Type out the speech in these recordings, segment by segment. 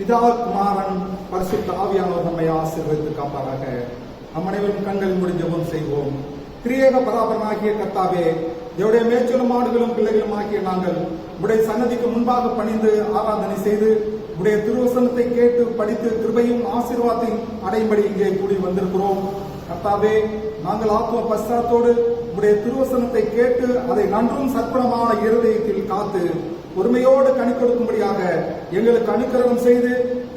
பிதா, குமாரன், பரிசுத்த ஆவியானவர் நம்மை ஆசீர்வதித்து காப்பாராக. நம் அனைவரும் கண்கள் மூடி ஜெபம் செய்வோம். திரியேக பராபரனாகிய கர்த்தாவே, தேவனுடைய மேய்ச்சலும் ஆடுகளும் பிள்ளைகளும் ஆகிய நாங்கள் உடைய சன்னதிக்கு முன்பாக பணிந்து ஆராதனை செய்து உடைய திருவசனத்தை கேட்டு படித்து கிருபையும் ஆசீர்வாதத்தையும் அடையும்படி இங்கே கூடி வந்திருக்கிறோம். கர்த்தாவே, நாங்கள் ஆத்ம பశ్చాத்தோடு உடைய திருவசனத்தை கேட்டு அதை நன்றும் சற்பனமான இருதயத்தில் காத்து பொறுமையோடு கனி கொடுக்கும்படியாக எங்களுக்கு அனுக்கிரகம் செய்து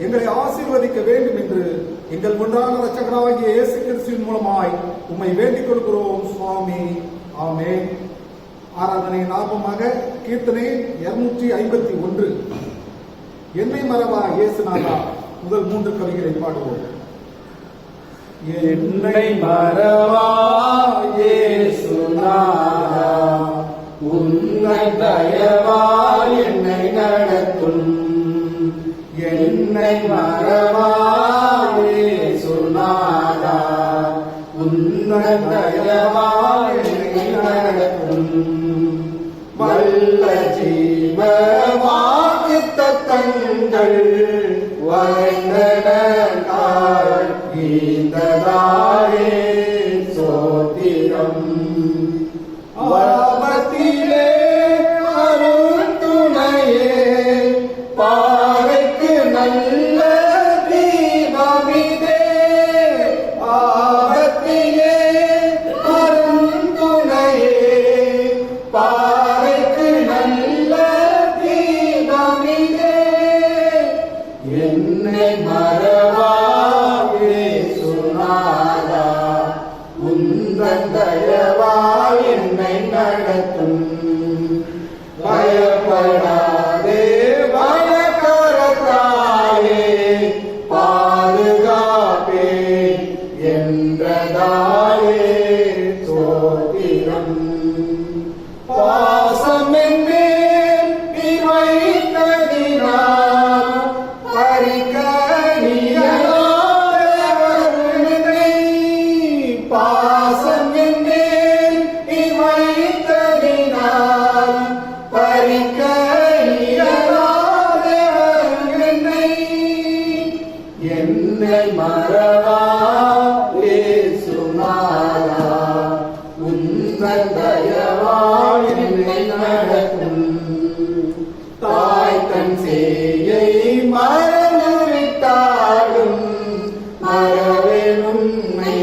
எங்களை ஆசீர்வதிக்க வேண்டும் என்று எங்கள் ஒன்றான இரட்சகராகிய இயேசு கிறிஸ்துவின் மூலமாய் உம்மை வேண்டிக் கொள்கிறோம் சுவாமி. ஆமென். ஆராதனை ஞாபகமாக கீர்த்தனை 251 என்னை மறவா இயேசுநாதா முதல் 3 கவிகளை பாடுவோம். என்னை மறவா இயேசுநாதா, உன்னை தயவால் என்னை நடத்தும். என்னை மறவா இயேசுநாதா, உன்னை தயவால் என்னை நடத்தும். வல்ல ஜீவ வாக்குத்தத்தங்கள் வரைந்தனக்காய் ஈந்ததாயே சோத்திரம். ஆபத்திலே அருந்துணையே, பாறைக்கு நல்ல தீபமிதே. ஆபத்திலே அருந்துணையே, பாறைக்கு நல்ல தீபமிதே. என்னை மறவா இயேசுநாதா, உந்தன் தயவால் என்னை நடத்தும். பயப்படாதே வலக்கரத்தாலே பாதுகாப்பேன் என்றதாலே சோத்திரம். பாசம் என்பேன் வைத்ததினால் பறிக்க நீயலாதவர்களை. பாசம் என்பேன் வைத்ததினால் பறிக்க நீயலாதவர்களை. என்னை மறவா இயேசுநாதா, உந்தன் தயவால் என்னை நடத்தும். தாய் தன் சேயை மறந்துவிட்டாலும் மறவேன் உன்னை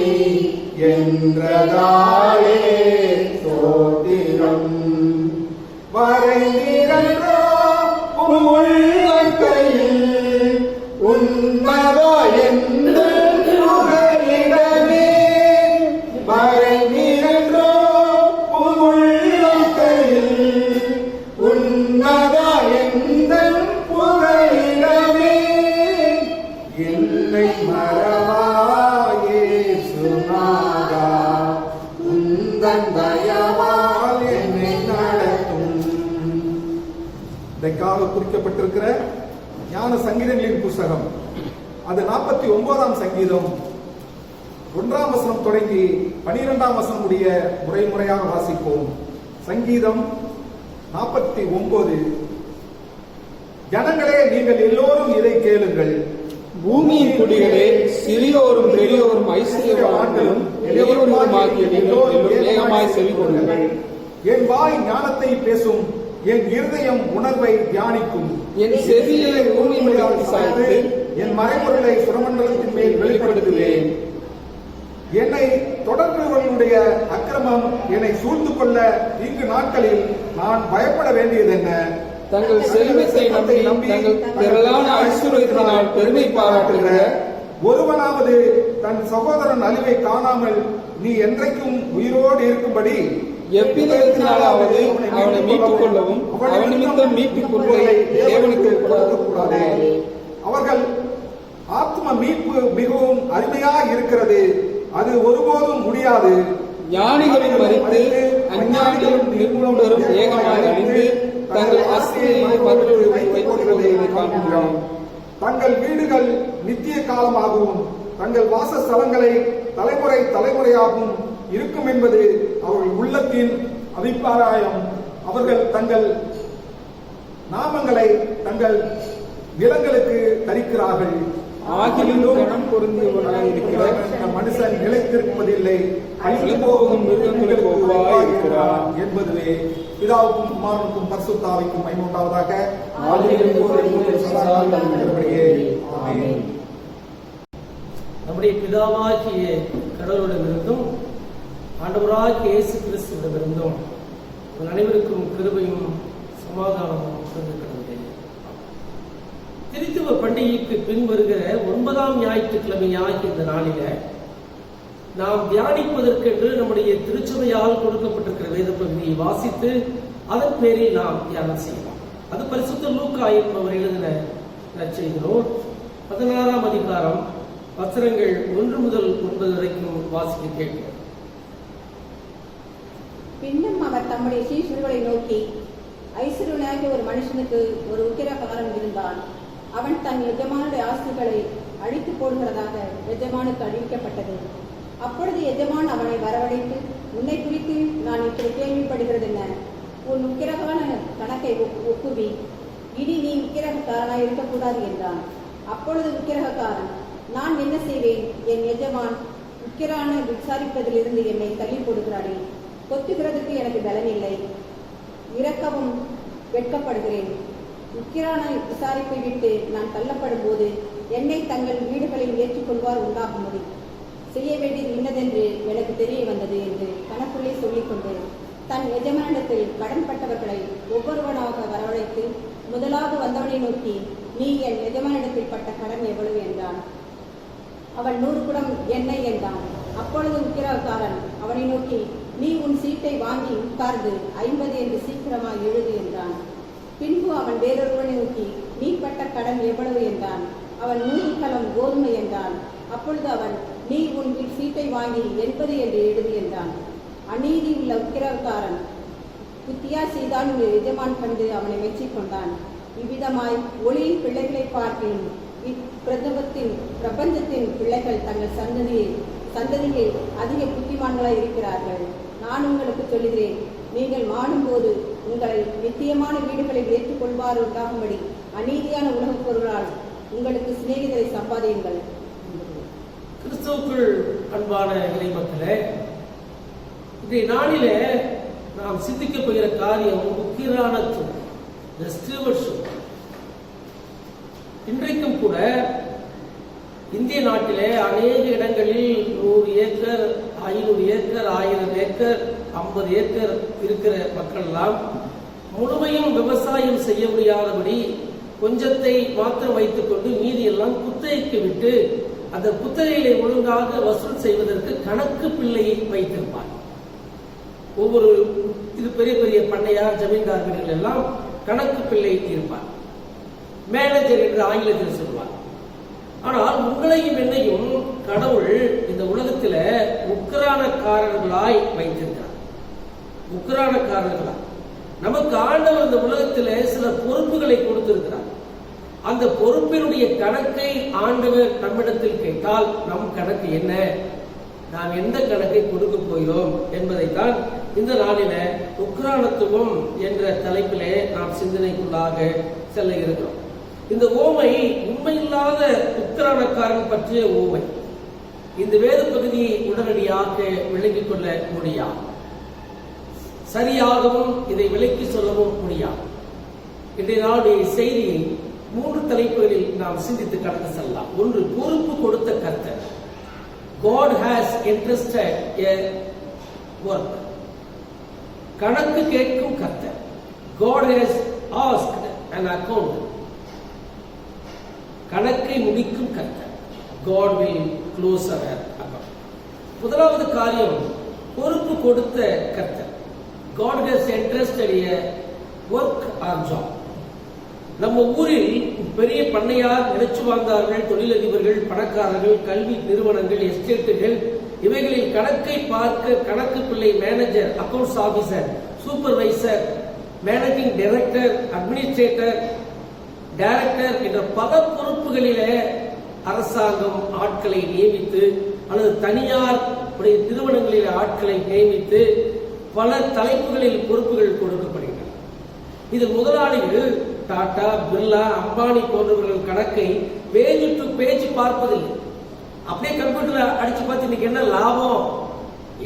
என்றதாலே சோத்திரம். வரைந்திரன்றோ உம் உள்ளங்கையில் உன்னதா என்ற புகலிடமே. வரைந்திரன்றோ உம் உள்ளங்கையில் உன்னதா என்ற புகலிடமே. என்னை மறவா இயேசுநாதா, உந்தன் தயவால் என்னை நடத்தும். இதற்காக குறிக்கப்பட்டிருக்கிற ஞான சங்கீதங்களின் புஸ்தகம், அது 49ஆம் சங்கீதம் 1ஆம் வசனம் தொடங்கி 12ஆம் வசனம் உடைய முறையாக வாசிப்போம். சங்கீதம் 49. ஜனங்களே, நீங்கள் எல்லோரும் இதை கேளுங்கள். பூமியின் குடிகளே, சிறியோரும் பெரியோரும் ஐஸ்வர்யவான்களும் எளியோருமாகிய எல்லோரும் ஏகமாய் செவி கொள்ளுங்கள். என் வாய் ஞானத்தை பேசும், என் இருதயம் உணர்வை தியானிக்கும். என் செவியை பூமி மேல் சாய்த்து என் மறைபொருளை சுரமண்டலத்தின் மேல் வெளிப்படுத்துவேன். என்னை தொடர்புடைய அக்கிரமம் என்னை சூழ்ந்து கொள்ள இங்கு நாட்களில் நான் பயப்பட வேண்டியது என்ன? தங்கள் செல்வத்தை நம்பி தங்கள் திரளான ஐஸ்வர்யத்தினால் பெருமை பாராட்டுகிற ஒருவனாவது தன் சகோதரன் அழிவை காணாமல் நீ என்றைக்கும் உயிரோடு இருக்கும்படி எவ்விதத்தினாலாவது அவனை மீட்டுக் கொள்ளவும் அவன் நிமித்தம் மீட்புப் பொருளை தேவனுக்கு கொடுக்கக்கூடாது. அவர்கள் ஆத்ம மீட்பு மிகவும் அருமையாக இருக்கிறது, அது ஒருபோதும் முடியாது. ஞானிகளும் மறித்து அஞ்ஞானிகளும் நிர்மூலரும் ஏகமாக அழிந்து தங்கள் ஆஸ்தியை வைத்துக் காண்கிறோம். தங்கள் வீடுகள் நித்திய காலமாகவும் தங்கள் வாசஸ்தலங்களை தலைமுறை தலைமுறையாகவும் இருக்கும் என்பது அவர்கள் உள்ளத்தின் அபிப்பிராயம். அவர்கள் தங்கள் நாமங்களை தங்கள் நிலங்களுக்கு தரிக்கிறார்கள். ஆகிலும் கணம் பொருந்தியவனாய் இருக்கிற இந்த மனுஷன் நிலைத்திருப்பதில்லை, அழிந்து போகும் மிருகங்களுக்கு ஒப்பாய் இருக்கிறான் என்பதுவே பிதாவுக்கும் குமாரனுக்கும் பரிசுத்தாவிக்கும் மகிமை உண்டாவதாக. ஆமென். நம்முடைய பிதாவாகிய கடவுளிடமிருந்தும் ஆண்டவராகிய இயேசு கிறிஸ்துவிடமிருந்தும் உங்கள் அனைவருக்கும் கிருபையும் சமாதானமும் இருக்கிறது. திருத்துவ பண்டிகைக்கு பின் வருகிற 9ஆம் ஞாயிற்றுக்கிழமையாகிய இந்த நாளில நாம் தியானிப்பதற்கென்று நம்முடைய திருச்சபையால் கொடுக்கப்பட்டிருக்கிற வேத பகுதியை வாசித்து அதன் பேரில் நாம் தியானம் செய்யலாம். அது பரிசுத்த லூக்கா என்பவர் எழுதின நற்செய்தி நூல் 16ஆம் அதிகாரம் வசனங்கள் 1 முதல் 9 வரைக்கும் வாசிக்க கேட்கிறோம். பின்னும் அவர் தம்முடைய சீஷர்களை நோக்கி, ஐஸ்வர்யனாகிய ஒரு மனுஷனுக்கு ஒரு உக்கிரகாரன் இருந்தான். அவன் தன் எஜமானுடைய ஆஸ்திகளை அழித்து போடுகிறதாக எஜமானுக்கு அறிவிக்கப்பட்டது. அப்பொழுது எஜமான் அவனை வரவழைத்து, உன்னை குறித்து நான் இப்படி கேள்விப்படுகிறது என்ன? உன் உக்கிரகான கணக்கை ஒப்புவி, இனி நீ உக்கிரகக்காரனாய் இருக்கக்கூடாது என்றான். அப்பொழுது உக்கிரகக்காரன், நான் என்ன செய்வேன்? என் எஜமான் உக்கிரான விசாரிப்பதிலிருந்து என்னை தள்ளி போடுகிறானே, கொத்துகிறதுக்கு எனக்கு பலன் இல்லை, இறக்கவும் வெட்கப்படுகிறேன். உக்கிரான விசாரிப்பை விட்டு நான் தள்ளப்படும் போது என்னை தங்கள் வீடுகளில் ஏற்றுக்கொள்வார் உண்டாகும்படி செய்ய வேண்டியது இன்னதென்று எனக்கு தெரிய வந்தது என்று தனக்குள்ளே சொல்லிக்கொண்டு தன் எஜமானிடத்தில் கடன்பட்டவர்களை ஒவ்வொருவனாக வரவழைத்து முதலாவது வந்தவனை நோக்கி, நீ என் எஜமானிடத்தில் பட்ட கடன் எவ்வளவு என்றான். அவன் 100 குடம் எண்ணெய் என்றான். அப்பொழுது உக்கிரகாரன் அவனை நோக்கி, நீ உன் சீட்டை வாங்கி உட்கார்ந்து 50 என்று சீக்கிரமாக எழுது என்றான். பின்பு அவன் வேறொருவனை நோக்கி, நீ பட்ட கடன் எவ்வளவு என்றான். அவன் 100 கலம் கோதுமை என்றான். அப்பொழுது அவன், நீ உன் சீட்டை வாங்கி 80 என்று எழுது என்றான். அநீதி உள்ள உக்கிரகாரன் புத்தியா செய்தான் எஜமான் கண்டு அவனை மெச்சிக்கொண்டான். இவ்விதமாய் ஒளியின் பிள்ளைகளை பார்க்கிலும் பிரபஞ்சத்தின் பிள்ளைகள் தங்கள் சந்ததியில் அதிக புத்திமான்களாய் இருக்கிறார்கள். நான் உங்களுக்கு சொல்லுகிறேன், நீங்கள் மாடும்போது உங்களை நித்தியமான வீடுகளில் ஏற்றுக்கொள்வார் உண்டாகும்படி அநீதியான உலகப் பொருளால் உங்களுக்கு சிநேகிதரை சம்பாதியுங்கள். கிறிஸ்துவுக்குள் அன்பான இறை மக்களே, இன்றைய நாளிலே நாம் சிந்திக்க போகிற காரியம் உக்கிரானத்துவம். இன்றைக்கும் கூட இந்திய நாட்டிலே அநேக இடங்களில் 100 ஏக்கர் 500 ஏக்கர் 1000 ஏக்கர் 50 ஏக்கர் இருக்கிற மக்கள் எல்லாம் முழுமையும் விவசாயம் செய்ய முடியாதபடி கொஞ்சத்தை மாத்திரம் வைத்துக் கொண்டு மீதி எல்லாம் குத்தகைக்கு விட்டு அந்த குத்தகைகளை ஒழுங்காக வசூல் செய்வதற்கு கணக்கு பிள்ளையை வைத்திருப்பார். ஒவ்வொரு இது பெரிய பெரிய பண்ணையார் ஜமீன்தார் வீடுகள் எல்லாம் கணக்கு பிள்ளை இருப்பார். மேனேஜர் என்று ஆங்கிலத்தில் சொல்வார். ஆனால் உங்களையும் என்னையும் கடவுள் இந்த உலகத்தில உக்கிரானக்காரர்களாய் வைத்திருக்கிறார். உக்கிரானக்காரர்களாய் நமக்கு ஆண்டவர் இந்த உலகத்தில சில பொறுப்புகளை கொடுத்திருக்கிறார். அந்த பொறுப்பினுடைய கணக்கை ஆண்டவர் நம்மிடத்தில் கேட்டால் நம் கணக்கு என்ன, நாம் எந்த கணக்கை கொடுக்க போகிறோம் என்பதைத்தான் இந்த நாளில உக்கிரானத்துவம் என்ற தலைப்பிலே நாம் சிந்தனைக்குள்ளாக செல்ல இருக்கிறோம். இந்த ஓமை உண்மையில்லாத உக்கிரானக்காரன் பற்றிய ஓமை. இந்த வேத பகுதியை உடனடியாக விளங்கிக் கொள்ள முடியாது, சரியாகவும் இதை விளக்கி சொல்லவும் முடியாது. இன்றைய நாளுடைய செய்தியை 3 தலைப்புகளில் நாம் சிந்தித்து கடந்து செல்லலாம். ஒன்று, பொறுப்பு கொடுத்த கர்த்தர். God has entrusted a work. கணக்கு கேட்கும் கர்த்தர். God has asked an account. கணக்கை முடிக்கும் கர்த்தர். God will close our account. முதலாவது காரியம், பொறுப்பு கொடுத்த கர்த்தர். God has entrusted a work or job. நம்ம ஊரில் பெரிய பண்ணையார், நிலச்சு வாழ்ந்தார்கள், தொழிலதிபர்கள், பணக்காரர்கள், கல்வி நிறுவனங்கள், எஸ்டேட்டுகள், இவைகளில் கணக்கை பார்க்க கணக்கு பிள்ளை, manager, accounts officer, supervisor, managing director, administrator, director என்ற பல பொறுப்புகளிலே அரசாங்கம் ஆட்களை நியமித்து அல்லது தனியார் நிறுவனங்களில் ஆட்களை நியமித்து பல தலைப்புகளில் பொறுப்புகள் கொடுக்கப்படுகின்றன. இதில் முதலாளிகள் டாடா, பிர்லா, அம்பானி போன்றவர்கள் கணக்கை பேஜ் டு பேஜ் பார்ப்பதில்லை. அப்படியே கம்ப்யூட்டர்ல அடிச்சு பார்த்து இன்னைக்கு என்ன லாபம்,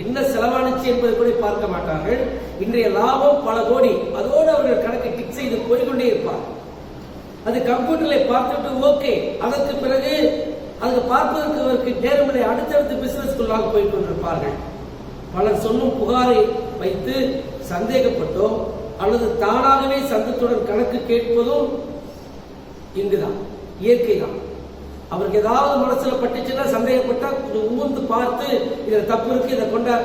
என்ன செலவானுச்சு என்பதை கூட பார்க்க மாட்டார்கள். இன்றைய லாபம் பல கோடி, அதோடு அவர்கள் கணக்கை டிக் செய்து போய்கொண்டே இருப்பார். அது கம்ப்யூட்டர்ல பார்த்துட்டு ஓகே, அதற்கு பிறகு அதுக்கு பார்ப்பதற்கு அவருக்கு நேரமில்லை, அடுத்தடுத்து பிசினஸ்குள்ளாக போய் கொண்டிருப்பார்கள். பலர் சொல்லும் புகாரை வைத்து சந்தேகப்பட்டோ அல்லது தானாகவே சந்தத்துடன் கணக்கு கேட்பதும் இங்குதான், இயற்கை தான். அவருக்கு ஏதாவது மனசுல பட்டுச்சுன்னா சந்தேகப்பட்டா கொஞ்சம் ஊர்ந்து பார்த்து இதுல தப்பு இருக்கு, இதை கொண்டா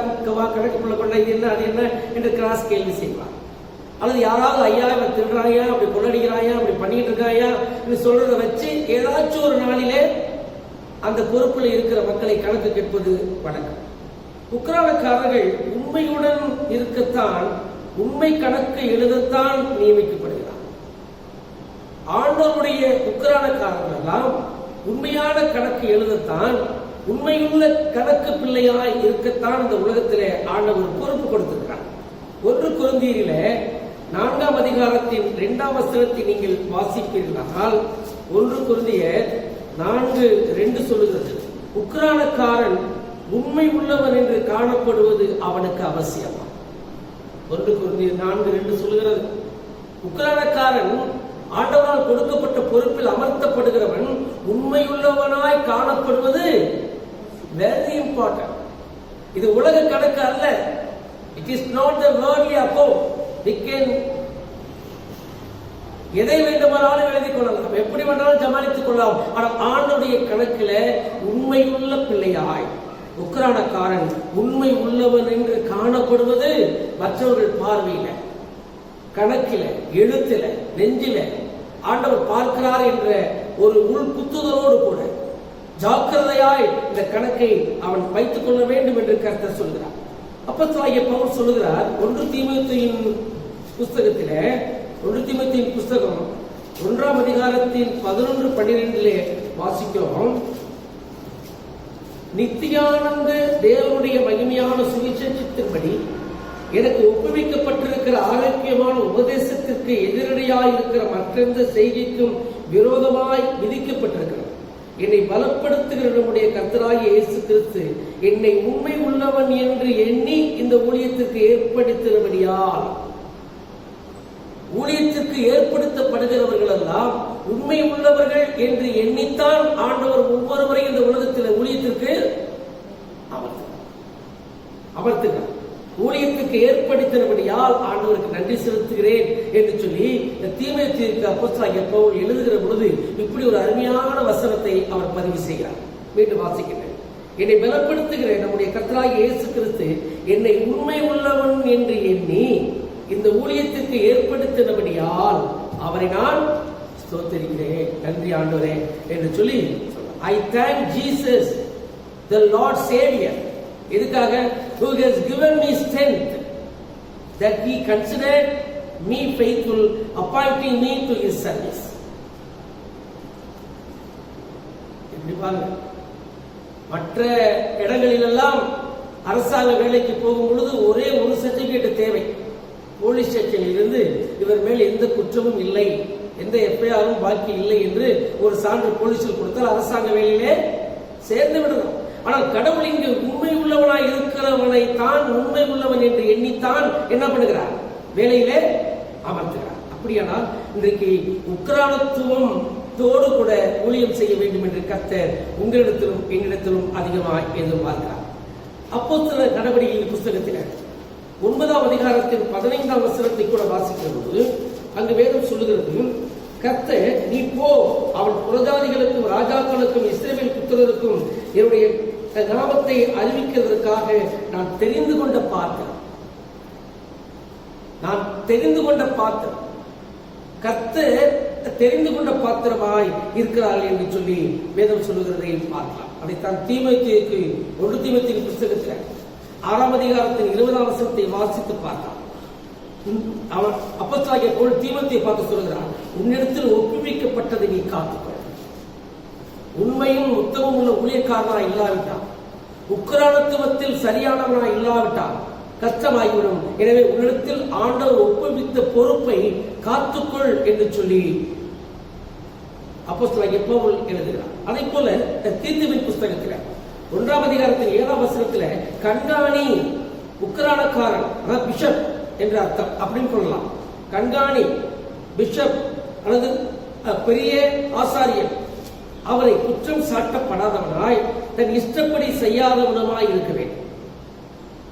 கணக்குக்குள்ள கொண்டா, இது என்ன அது என்ன என்று கிராஸ் கேள்வி செய்வார். அல்லது யாராவது ஐயா இவன் திருடுறாயா, அப்படி கொள்ளடிக்கிறாயா, அப்படி பண்ணிட்டு இருக்காயா என்று சொல்றதை வச்சு ஏதாச்சும் ஒரு நாளிலே அந்த பொறுப்பில் இருக்கிற மக்களை கணக்கு கேட்பது வழக்கம். உக்ரானக்காரர்கள் உண்மையுடன் இருக்கத்தான், உண்மை கணக்கு எழுதத்தான் நியமிக்கப்படுகிறார். ஆண்டவருடைய உக்ரானக்காரர்கள் எல்லாம் உண்மையான கணக்கு எழுதத்தான், உண்மையுள்ள கணக்கு பிள்ளையாய் இருக்கத்தான் இந்த உலகத்திலே ஆண்டவர் பொறுப்பு கொடுத்திருக்கிறார். 1 கொரிந்தியரிலே 4ஆம் அதிகாரத்தின் 2ஆம் வசனத்தை நீங்கள் வாசிப்பீர்களானால், 1 கொரிந்தியர் 4:2 சொல்லுகிறது, உக்ரானக்காரன் உண்மை உள்ளவன் என்று காணப்படுவது அவனுக்கு அவசியமா. 1 கொரிந்தியர் 4:2 சொல்லுகிறது, உக்ரானக்காரன் ஆண்டவரால் கொடுக்கப்பட்ட பொறுப்பில் அமர்த்தப்படுகிறவன் உண்மையுள்ளவனாய் காணப்படுவது வெரி இம்பார்ட்டன்ட். இது உலக கணக்கு அல்ல. It is not the worldly account. we can எதை வேண்டுமானாலும் எழுதி கொள்ளலாம், எப்படி வேண்டாலும் சமாளித்துக் கொள்ளலாம். ஆனால் ஆண்டவருடைய கணக்கில உண்மையுள்ள பிள்ளையாய் உக்ரானக்காரன் உண்மை உள்ளவன் என்று காணப்படுவது மற்றவர்கள் பார்வையில, கணக்கில, எழுத்தில, நெஞ்சில ஆண்டவர் பார்க்கிறார் என்ற ஒரு உள் குத்துதலோடு கூட ஜாக்கிரதையாய் இந்த கணக்கை அவன் வைத்துக் கொள்ள வேண்டும் என்று கர்த்தர் சொல்கிறார். அப்போஸ்தலனாகிய பவுல் சொல்லுகிறார், 1 தீமோத்தேயுவின் புஸ்தகத்திலே, 1 தீமோத்தேயுவின் புஸ்தகம் 1ஆம் அதிகாரத்தின் 11-12 வாசிக்கிறோம். நித்தியானந்த தேவனுடைய மகிமையான சுவிசேஷத்தின்படி எனக்கு ஒப்புவிக்கப்பட்டிருக்கிற ஆரோக்கியமான உபதேசத்திற்கு எதிரடையாய் இருக்கிற மற்றெந்த செய்திக்கும் விரோதமாய் விதிக்கப்பட்டிருக்கிறது. என்னை பலப்படுத்துகிற நம்முடைய கர்த்தராகிய இயேசு கிறிஸ்து என்னை உண்மை உள்ளவன் என்று எண்ணி இந்த ஊழியத்திற்கு ஏற்படுத்தினபடியால், ஊழியத்திற்கு ஏற்படுத்தப்படுகிறவர்கள் எல்லாம் உண்மை உள்ளவர்கள் என்று எண்ணித்தான் ஆண்டவர் ஒவ்வொருவரையும் இந்த உலகத்தில் ஊழியத்திற்கு அமர்த்துகிறார். ஊழியத்துக்கு ஏற்படுத்தினபடியால் ஆண்டவருக்கு நன்றி செலுத்துகிறேன் என்று சொல்லி தீமோத்தேயுவுக்கு அப்போஸ்தலனாகிய பவுல் எழுதுகிற பொழுது இப்படி ஒரு அருமையான வசனத்தை அவர் பதிவு செய்கிறார். மீண்டும் வாசிக்கிறேன். என்னை பலப்படுத்துகிற நம்முடைய கர்த்தராகிய இயேசு கிறிஸ்து என்னை உண்மை உள்ளவன் என்று எண்ணி இந்த ஊழியத்திற்கு ஏற்படுத்தினபடியால் அவரை நான் ஸ்தோத்திரிக்கிறேன், நன்றி ஆண்டவரே என்று சொல்லி I thank Jesus the Lord Savior. இதுக்காக who has given me strength that he considered me faithful, appointing me to his service. எப்படி பாருங்க, மற்ற இடங்களிலெல்லாம் அரசாங்க வேலைக்கு போகும் பொழுது ஒரே ஒரு சர்டிபிகேட் தேவை. போலீஸ் ஸ்டேஷனில் இருந்து இவர் மேல் எந்த குற்றமும் இல்லை, எந்த எஃப்ஐஆரும் பாக்கி இல்லை என்று ஒரு சான்று போலீஸில் கொடுத்தால் அரசாங்க வேலையிலே சேர்ந்து விடலாம். ஆனால் கடவுள் இங்கு உண்மை உள்ளவனாய் இருக்கிறவனை தான் உண்மை உள்ளவன் என்று எண்ணித்தான் என்ன பண்ணுகிறார், வேலையிலே அமர்த்துகிறார். அப்படியானால் இன்றைக்கு உக்ரானத்துவம் தோடு கூட ஊழியம் செய்ய வேண்டும் என்று கர்த்தர் உங்களிடத்திலும் என்னிடத்திலும் அதிகமாக எதிர்பார்க்கிறார். அப்போஸ்தலர் நடவடிக்கையின் புஸ்தகத்தில் 9ஆம் அதிகாரத்தின் 15ஆம் வசனத்தை கூட வாசிக்கிற போது அங்கு வேதம் சொல்லுகிறது, கர்த்தர் நீ போ, அவன் புறஜாதிகளுக்கும் ராஜாக்களுக்கும் இஸ்ரவேல் புத்திரருக்கும் என்னுடைய நாமத்தை அறிவிக்கிறதற்காக நான் தெரிந்து கொண்ட பாத்திரம், கர்த்தர் தெரிந்து கொண்ட பாத்திரமாய் இருக்கிறார்கள் என்று சொல்லி வேதம் சொல்லுகிறதை பார்க்கலாம். அதைத்தான் தீமோத்தேயுவுக்கு 1 தீமோத்தேயுவின் புஸ்தகத்தில் 6ஆம் அதிகாரத்தின் 20ஆம் வசனத்தை வாசித்து பார்க்கலாம். அவன் அப்போஸ்தலனாகிய பவுல் தீமோத்தேயுவை பார்த்து சொல்கிறான், உன்னிடத்தில் ஒப்புவிக்கப்பட்டதை நீ காத்துக்கொள். உண்மையும் உத்தமம் உள்ள ஊழியக்காரனாய் இல்லாவிட்டால், உக்ரானத்துவத்தில் சரியானவனாய் இல்லாவிட்டால், கஷ்டமாகிவிடும். எனவே உன்னிடத்தில் ஆண்டவர் ஒப்புவித்த பொறுப்பை காத்துக்கொள் என்று சொல்லி அப்போஸ்தலனாகிய பவுல் எழுதுகிறார். அதே போல தீத்துவின் புஸ்தகத்தில் 1ஆம் அதிகாரத்தில் 7ஆம் வசனத்தில் கண்காணி, உக்கிரானக்காரன், பிஷப் என்ற அர்த்தம் அப்படின்னு சொல்லலாம். கண்காணி, பிஷப் அல்லது பெரிய ஆசாரியன் அவரை குற்றம் சாட்டப்படாதவனாய் தன் இஷ்டப்படி செய்யாதவனுமாய் இருக்க வேண்டும்.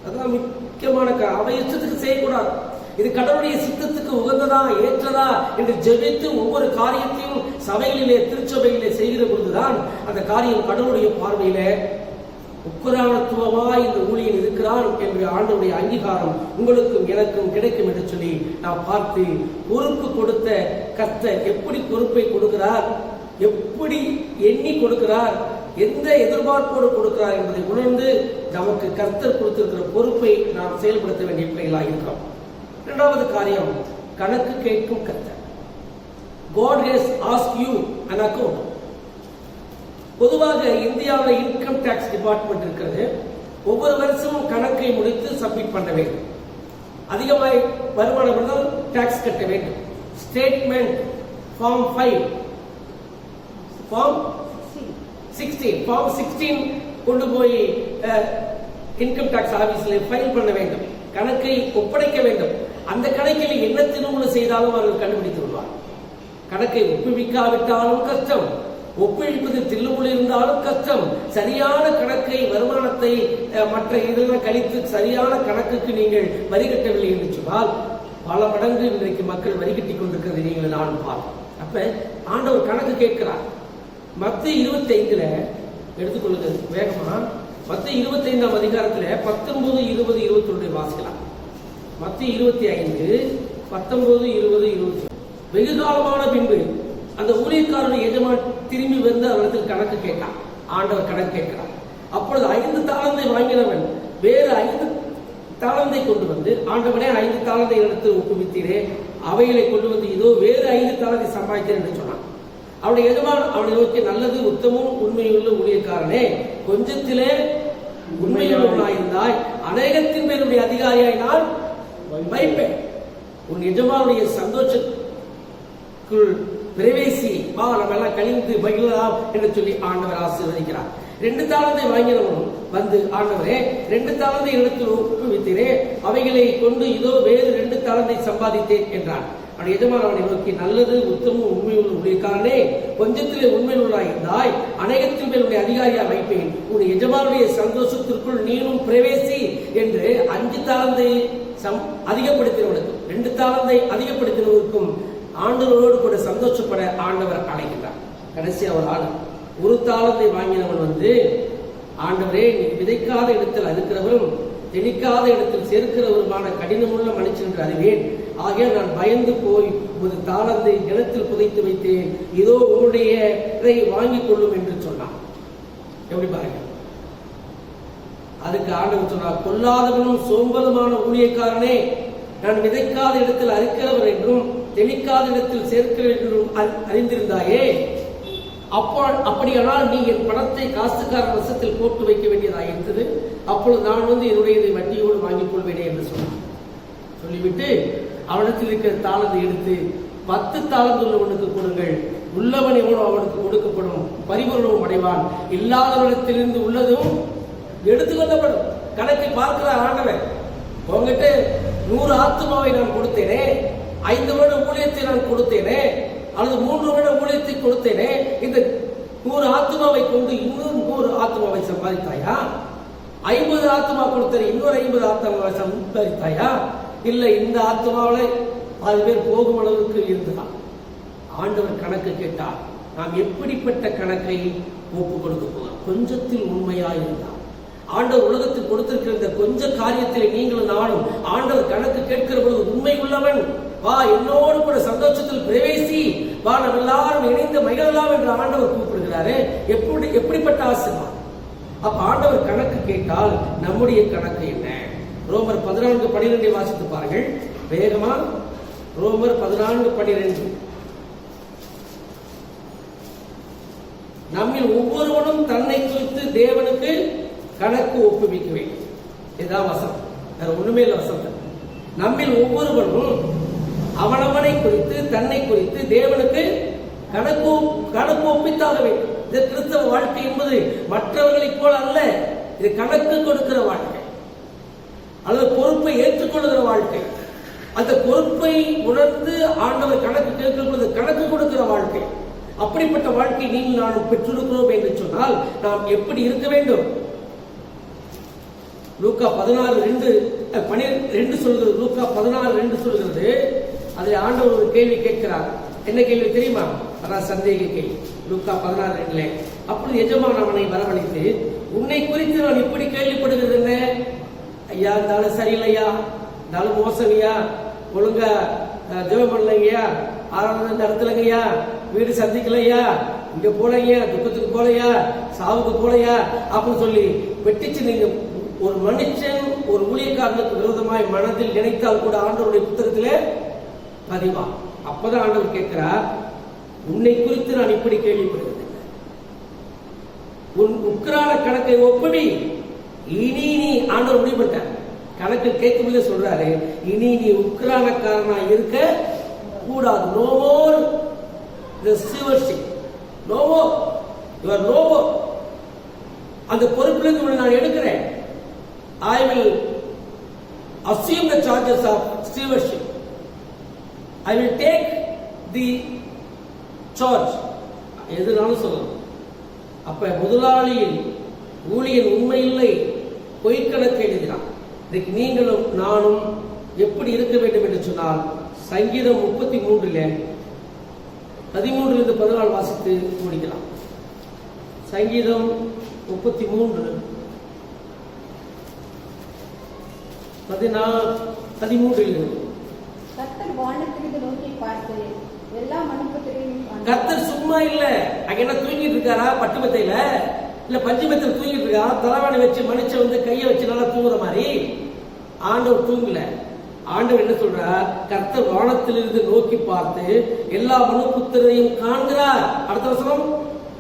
அதான் முக்கியமான அவன் இஷ்டத்துக்கு செய்யக்கூடாது. இது கடவுளுடைய சித்தத்துக்கு உகந்ததா ஏற்றதா என்று ஜெபித்து ஒவ்வொரு காரியத்தையும் சபைகளிலே திருச்சபையிலே செய்கிற பொழுதுதான் அந்த காரியம் கடவுளுடைய பார்வையில உக்கிரானத்துவமாய் இந்த ஊழியன் இருக்கிறான் என்று ஆண்டவருடைய அங்கீகாரம் உங்களுக்கும் எனக்கும் கிடைக்கும் என்று சொல்லி நாம் பார்த்து பொறுப்பு கொடுத்த கர்த்தர் எப்படி பொறுப்பை கொடுக்கிறார், எப்படி எண்ணி கொடுக்கிறார், எந்த எதிர்பார்ப்போடு கொடுக்கிறார் என்பதை உணர்ந்து நமக்கு கர்த்தர் கொடுத்திருக்கிற பொறுப்பை நாம் செயல்படுத்த வேண்டிய பிள்ளைகளாக இருக்கிறோம். இரண்டாவது காரியம், கணக்கு கேட்கும் கர்த்தர். God has asked you an account. பொதுவாக இந்தியாவில் இன்கம் டாக்ஸ் டிபார்ட்மெண்ட் இருக்கிறது. ஒவ்வொரு வருஷமும் கணக்கை முடித்து சப்மிட் பண்ண வேண்டும். அதிகமாய் வருமானம் இருந்தால் டாக்ஸ் கட்ட வேண்டும். ஸ்டேட்மெண்ட் ஃபார்ம் 5, ஃபார்ம் 16 கொண்டு போய் இன்கம் டாக்ஸ் ஆபீஸ்ல ஃபைல் பண்ண வேண்டும். கணக்கை ஒப்படைக்க வேண்டும். அந்த கணக்கில் என்ன திருமணம் செய்தாலும் அவர்கள் கண்டுபிடித்து விடுவார். கணக்கை ஒப்புவிக்காவிட்டாலும் கஷ்டம், ஒப்புவிப்பது தில்லுமுள் இருந்தாலும் கஷ்டம். சரியான கணக்கை, வருமானத்தை மற்ற இதெல்லாம் கழித்து சரியான கணக்குக்கு நீங்கள் வரி கட்டவில்லை என்று சொன்னால் பல மடங்கு இன்றைக்கு மக்கள் வரி கட்டி கொண்டிருக்கிறது நீங்கள் நானும் பார்ப்போம். அப்ப ஆண்டவர் கணக்கு கேட்கிறார். மத்தேயு 25 எடுத்துக்கொள்ளுங்க வேகமா. மத்தேயு 25ஆம் அதிகாரத்தில் 19, 20, 21 வாசிக்கலாம். மத்தேயு 25, 19, 20, 21. வெகு காலமான பின்பு அந்த ஊழியக்காரனுடைய எஜமான் திரும்பி வந்து அவரிடத்தில் கணக்கு கேட்டான். ஆண்டவர் கணக்கு கேட்கிறார். அப்பொழுது 5 தாளந்தை வாங்கினவன் வேறு 5 தாளந்தை கொண்டு வந்து, ஆண்டவனே 5 தாளந்தை இடத்தில் ஒப்புவித்தீரே, அவைகளை கொண்டு வந்து இதோ வேறு 5 தாளந்தை சம்பாதித்தேன் என்று சொன்னான். அவனுடைய எஜமான் அவனை நோக்கி, நல்லது உத்தமும் உண்மையுள்ள ஊழியக்காரனே, கொஞ்சத்திலே உண்மையுள்ளவனாயிருந்தாய், அநேகத்தின் பேருடைய அதிகாரியாய் நான் வைப்பேன். உன் எஜமானுடைய சந்தோஷத்துக்குள் பிரவேசி வா, நம்ம எல்லாம் கழிந்து மகிழலாம் என்று சொல்லி ஆண்டவர் ஆசீர்வதிக்கிறார். 2 தாளந்தை வாங்கினவனும் வந்து, ஆண்டவரே 2 தாளந்தை இடத்தில் ஒப்புவித்தீரே, அவைகளை கொண்டு இதோ வேறு 2 தாளந்தை சம்பாதித்தேன் என்றான். அவனுடைய எஜமான் அவனை நோக்கி, நல்லது உத்தமும் உண்மையுள்ள ஊழியக்காரனே, கொஞ்சத்திலே உண்மையுள்ளாயிருந்தாய், அநேகத்தின் மேல் உன்னை அதிகாரியாக வைப்பேன். உன் எஜமானுடைய சந்தோஷத்திற்குள் நீனும் பிரவேசி என்று 5 தாளந்தை அதிகப்படுத்தினவனுக்கும் 2 தாளந்தை அதிகப்படுத்தினவருக்கும் ஆண்டவரோடு கூட சந்தோஷப்பட ஆண்டவர் அழைக்கிறார். கடைசி அவர் ஆள் 1 தாளந்தை வாங்கினவன் வந்து, ஆண்டவரே நீ விதைக்காத இடத்தில் அறுக்கிறவரும் தெளிக்காத இடத்தில் சேர்க்கிறவருமான கடினமுள்ள மனுஷன் என்று அறிவேன். ஆகையால் நான் பயந்து போய் 1 தாளந்தை நிலத்தில் புதைத்து வைத்தேன், இதோ உன்னுடைய வாங்கிக் கொள்ளும் என்று சொன்னான். எப்படி பாருங்க. அதுக்கு ஆண்டவர் சொன்னார், கொல்லாதவனும் சோம்பலுமான ஊழியக்காரனே, நான் விதைக்காத இடத்தில் அறுக்கிறவர் என்றும் தெளிக்காத இடத்தில் சேர்க்கிறவர் என்றும் அறிந்திருந்தாயே, அப்படியானால் நீ என் பணத்தை காசுக்காரன் வசத்தில் போட்டு வைக்க வேண்டியதாக இருந்தது. அப்பொழுது நான் வந்து என்னுடைய வட்டியோடு வாங்கிக் கொள்வேனே என்று சொன்னான். சொல்லிவிட்டு அவனிடத்தில் இருக்கிற தாளந்தை எடுத்து 10 தாளந்து உள்ளவனுக்கு கொடுங்கள், உள்ளவன் எவனோ அவனுக்கு கொடுக்கப்படும், பரிபூரணமும் அடைவான், இல்லாதவனிடத்திலிருந்து உள்ளதும் எடுத்துக்கொள்ளப்படும். கணக்கை பார்க்கிற ஆண்டவன், உங்ககிட்ட 100 ஆத்துமாவை நான் கொடுத்தேனே, 5 வருட ஊழியத்தை நான் கொடுத்தேனே, அல்லது 3 வருட ஊழியத்தை கொடுத்தேனே, இந்த 100 ஆத்துமாவை கொண்டு இன்னும் 100 ஆத்துமாவை சம்பாதித்தாயா? 50 ஆத்துமா கொடுத்தேன், இன்னொரு 50 ஆத்துமாவை சம்பாதித்தாயா? இல்லை, இந்த ஆத்துமாவில் 10 பேர் போகும் அளவுக்கு இருந்துதான். ஆண்டவர் கணக்கு கேட்டார். நாம் எப்படிப்பட்ட கணக்கை ஒப்பு கொடுக்க போகிறோம்? கொஞ்சத்தில் உண்மையாக இருந்தார். ஆண்டவர் உலகத்தில் கொடுத்திருக்கிற இந்த கொஞ்ச காரியத்திலே நீங்களும் நானும் ஆண்டவர் கணக்கு கேட்கிற பொழுது உண்மை உள்ளவன், வா என்னோடு கூட சந்தோஷத்தில் பிரவேசி, வா நம்ம எல்லாரும் இணைந்து மகிழலாம் என்று ஆண்டவர் கூப்பிடுகிறாரு. எப்படிப்பட்ட ஆசீர்வாதம்! அப்ப ஆண்டவர் கணக்கு கேட்டால் நம்முடைய கணக்கு என்ன? ரோமர் 14:12 வாசித்து பாருங்கள் வேகமா. ரோமர் 14:12. நம்மில் ஒவ்வொருவனும் தன்னை குறித்து தேவனுக்கு கணக்கு ஒப்புவிக்க வேண்டும். இதான் வசனம். வேற ஒண்ணுமே இல்லை வசந்தம். நம்மில் ஒவ்வொருவரும் அவனவனை குறித்து தன்னை குறித்து தேவனுக்கு கணக்கு ஒப்பித்தாக வேண்டும். இது கிறிஸ்தவ வாழ்க்கை என்பது மற்றவர்களைப் போல அல்ல. இது கணக்கு கொடுக்கிற வாழ்க்கை அல்லது பொறுப்பை ஏற்றுக்கொள்கிற வாழ்க்கை. அந்த பொறுப்பை உணர்ந்து ஆண்டவர் கணக்கு கேட்கிற பொழுது கணக்கு கொடுக்கிற வாழ்க்கை. அப்படிப்பட்ட வாழ்க்கை நீங்கள் நானும் பெற்றிருக்கிறோம் என்று சொன்னால் நாம் எப்படி இருக்க வேண்டும்? லூக்கா 16:12 சொல்கிறது. லூக்கா 16:2 சொல்கிறது. அதில் ஆண்டவர் ஒரு கேள்வி கேட்கிறார். என்ன கேள்வி தெரியுமா? அதான் சந்தேக கேள்வி. லூக்கா 16:2 அப்பொழுது எஜமான் அவனை வரவழைத்து, உன்னை குறித்து நான் இப்படி கேள்விப்படுகிறது என்ன? ஐயா, இருந்தாலும் சரியில்லையா, இருந்தாலும் மோசமையா, ஒழுங்கா ஜெபம் பண்ணலையா, ஆராதனை நடத்தலைங்கய்யா, வீடு சந்திக்கலையா, இங்க போலையா, துக்கத்துக்கு போலையா, சாவுக்கு போலையா அப்படின்னு சொல்லி வெட்டிச்சு. நீங்க ஒரு மனுஷன் ஒரு ஊழியக்காரனுக்கு விரோதமாய் மனதில் நினைத்தால் கூட ஆண்டவருடைய புத்தகத்திலே பதிவா. அப்பதான் ஆண்டவர் கேட்கிறார், உன்னை குறித்து நான் இப்படி கேள்விப்படுகிறது, உன் உக்ரான கணக்கை ஒப்படி. இனி நீ ஆண்டவர் முடிவுபட்ட கணக்கு கேட்கும்போது சொல்றாரு, இனி நீ உக்ரானக்காரனா இருக்க கூடாது. No more the stewardship, no more, you are no more. அந்த பொறுப்பிலிருந்து உன்னை நான் எடுக்கிறேன். I will assume the charges of stewardship. I will take the charge. எதுனாலும் சொல்லலாம். அப்ப முதலாளியின் ஊழியன் உண்மை இல்லை, பொய்க்கணக்கு எழுதினான். இதுக்கு நீங்களும் நானும் எப்படி இருக்க வேண்டும் என்று சொன்னால், சங்கீதம் 33:13 வாசித்து முடிக்கலாம். சங்கீதம் 33:13 கர்த்தர் வானத்திலிருந்து நோக்கி பார்த்து எல்லா மனுபுத்திரையும். கர்த்தர் சும்மா இல்ல. அங்க என்ன தூங்கிட்டு இருக்காரா? பட்டுமத்தையில இல்ல பஞ்சுமத்தில் தூங்கிட்டு இருக்கா? தலைவாணி வச்சு மனுஷன் வந்து கையை வச்சு நல்லா தூங்குற மாதிரி ஆண்டவர் தூங்கல. ஆண்டவர் என்ன சொல்றார்? கர்த்தர் வானத்திலிருந்து நோக்கி பார்த்து எல்லா மனுபுத்திரையும் காண்கிறார். அடுத்த வசனம்,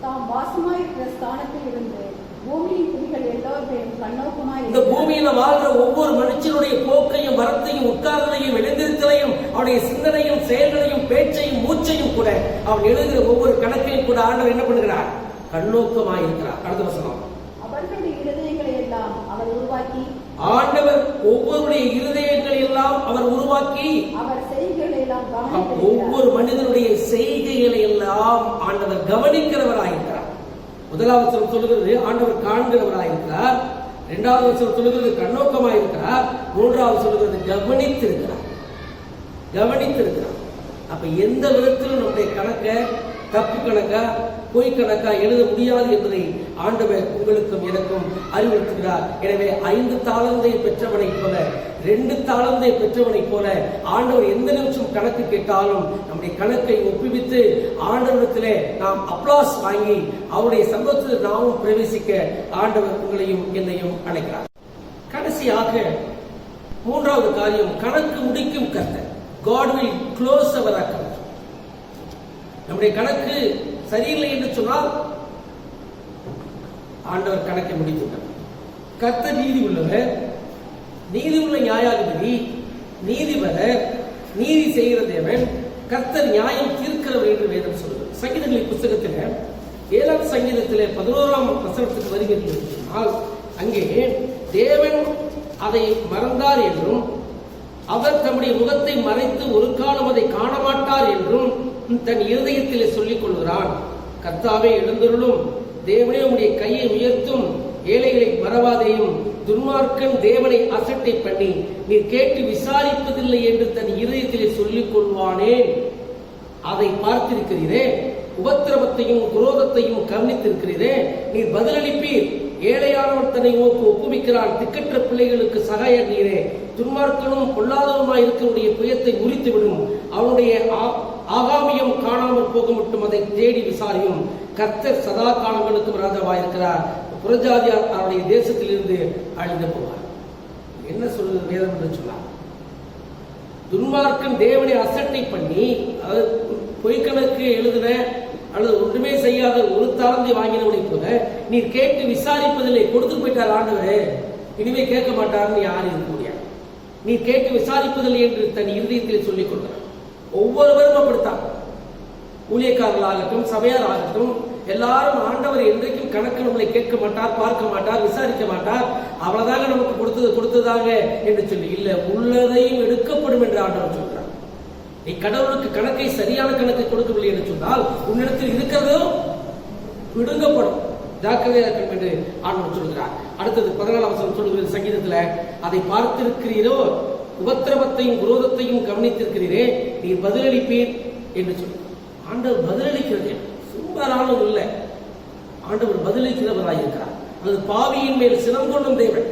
தாம் வாசமாயிருக்கிற ஸ்தானத்தில் இருந்து பூமியின் குடிகள் எல்லோரும் கண்ணோக்கமாய். இந்த பூமியில வாழ்ற ஒவ்வொரு மனுஷனுடைய போக்கையும் வரத்தையும் உட்கார்தலையும் எழுந்திருத்தலையும் அவனுடைய சிந்தனையும் செயல்களையும் பேச்சையும் மூச்சையும் கூட அவன் எழுதுகிற ஒவ்வொரு கணக்கையும் கூட ஆண்டவர் என்ன பண்ணுகிறார்? கண்ணோக்கமாயிருக்கிறார். அடுத்த வசனம், அவர்களுடைய இருதயங்களை எல்லாம் அவர் உருவாக்கி. ஆண்டவர் ஒவ்வொருடைய இருதயங்களை எல்லாம் அவர் உருவாக்கி அவர் செய்கைகளை எல்லாம் ஒவ்வொரு மனிதனுடைய செய்கைகளை எல்லாம் ஆண்டவர் கவனிக்கிறவராயிருக்கிறார். முதலாவது சொல்லுகிறது ஆண்டவர் காண்கிறவராயிருக்கிறார். இரண்டாவது வசனம் சொல்லுகிறது கண்ணோக்கமாயிருக்கிறார். மூன்றாவது சொல்லுகிறது கவனித்திருக்கிறார். அப்ப எந்த விதத்திலும் நம்முடைய கணக்க தப்பு கணக்கா பொய் கணக்கா எழுத முடியாது என்பதை ஆண்டவர் உங்களுக்கும் எனக்கும் அறிவுறுத்துகிறார். எனவே 5 தாளந்தை பெற்றவனை போல 2 தாளந்தை பெற்றவனை போல ஆண்டவர் எந்த நிமிஷம் கணக்கு கேட்டாலும் நம்முடைய கணக்கை ஒப்புவித்து ஆண்டவரிடத்திலே நாம் அப்ளாஸ் வாங்கி அவருடைய சந்தோஷத்தில் நாமும் பிரவேசிக்க ஆண்டவர் உங்களையும் என்னையும் அழைக்கிறார். கடைசியாக 3வது காரியம், கணக்கு முடிக்கும் கர்த்தர். God will close our account. நம்முடைய கணக்கு சரியில்லை என்று சொன்னால் ஆண்டவர் கணக்கை முடித்துள்ளார். கர்த்தர் நீதி உள்ளவர், நீதி உள்ள நியாயாதிபதி, நீதிபரர், நீதி செய்கிற தேவன், கர்த்தர் நியாயம் தீர்க்கிறவர் என்று வேதம் சொல்கிறது. சங்கீதங்களின் புத்தகத்தில் 7ஆம் சங்கீதத்திலே 11ஆம் வசனத்துக்கு வருகிறது சொன்னால், அங்கே தேவன் அதை மறந்தார் என்றும் அவர் தம்முடைய முகத்தை மறைத்து ஒரு காலம் அதை காண மாட்டார் என்றும் தன் இருதயத்திலே சொல்லிக் கொள்கிறான். கர்த்தாவே எழுந்தருளும், தேவனே உம்முடைய கையை உயர்த்தும், ஏழைகளை மறவாதையும், துன்மார்க்கன் தேவனை அசட்டை பண்ணி நீர் கேட்டு விசாரிப்பதில்லை என்று தன் இருதயத்திலே சொல்லிக் கொள்வானே. அதை பார்த்திருக்கிறீரே, உபத்திரவத்தையும் குரோதத்தையும் கவனித்திருக்கிறீரே, நீர் பதிலளிப்பீர். ஏழையானவன் தன்னை ஒப்புவிக்கிறான், திக்கற்ற பிள்ளைகளுக்கு சகாயர் நீரே. துன்மார்க்கனும் பொல்லாதவனுமாய் இருக்கிறவனுடைய புயத்தை முறித்துவிடும், அவனுடைய ஆகாமியம் காணாமல் போக மட்டும் அதை தேடி விசாரியும். கர்த்தர் சதா காலங்களுக்கும் ராஜாவாயிருக்கிறார், புறஜாதியார் அவருடைய தேசத்திலிருந்து அழிந்து போவார். என்ன சொல்றது வேதம் என்று சொன்னார்? துன்மார்க்கன் தேவனை அசட்டை பண்ணி பொய்க்கணக்கு எழுதின அல்லது ஒன்றுமே செய்யாத ஒரு தாளந்தை வாங்கினவனை போல நீர் கேட்டு விசாரிப்பதில்லை. கொடுத்து போயிட்டார் ஆண்டவரே, இனிமே கேட்க மாட்டார்னு யாரும் இருக்க முடியாது. நீ கேட்டு விசாரிப்பதில்லை என்று தன் இருதயத்தில் சொல்லிக் கொள்கிறார். ஒவ்வொருவரும் அப்படித்தான். ஊழியக்காரர்களாகட்டும், சபையார் ஆகட்டும், எல்லாரும் ஆண்டவர் என்றைக்கும் கணக்கு நம்மளை கேட்க மாட்டார், பார்க்க மாட்டார், விசாரிக்க மாட்டார். அவ்வளவுதாங்க நமக்கு கொடுத்ததாங்க என்று சொல்லி இல்ல, உள்ளதையும் எடுக்கப்படும் என்று ஆண்டவர் சொல்றார். நீ கடவுளுக்கு கணக்கை சரியான கணக்கை கொடுக்கவில்லை என்று சொன்னால் உன்னிடத்தில் இருக்கிறதும் விடுங்கப்படும். ஜாக்கிரதையா இருக்கும் என்று ஆண்டவர் சொல்கிறார். அடுத்தது 14ஆம் வசனம் சொல்கிறது சங்கீதத்துல, அதை பார்த்திருக்கிறீரோ, உபத்திரவத்தையும் குரோதத்தையும் கவனித்திருக்கிறீரே, நீ பதிலளிப்பீர் என்று சொல்கிறார். ஆண்டவர் பதிலளிக்கிறது சும்மாரானது இல்லை, ஆண்டவர் பதிலளிக்கிறவராயிருக்கிறார். அல்லது பாவியின் மேல் சினம் கொள்ளும் தேவன்.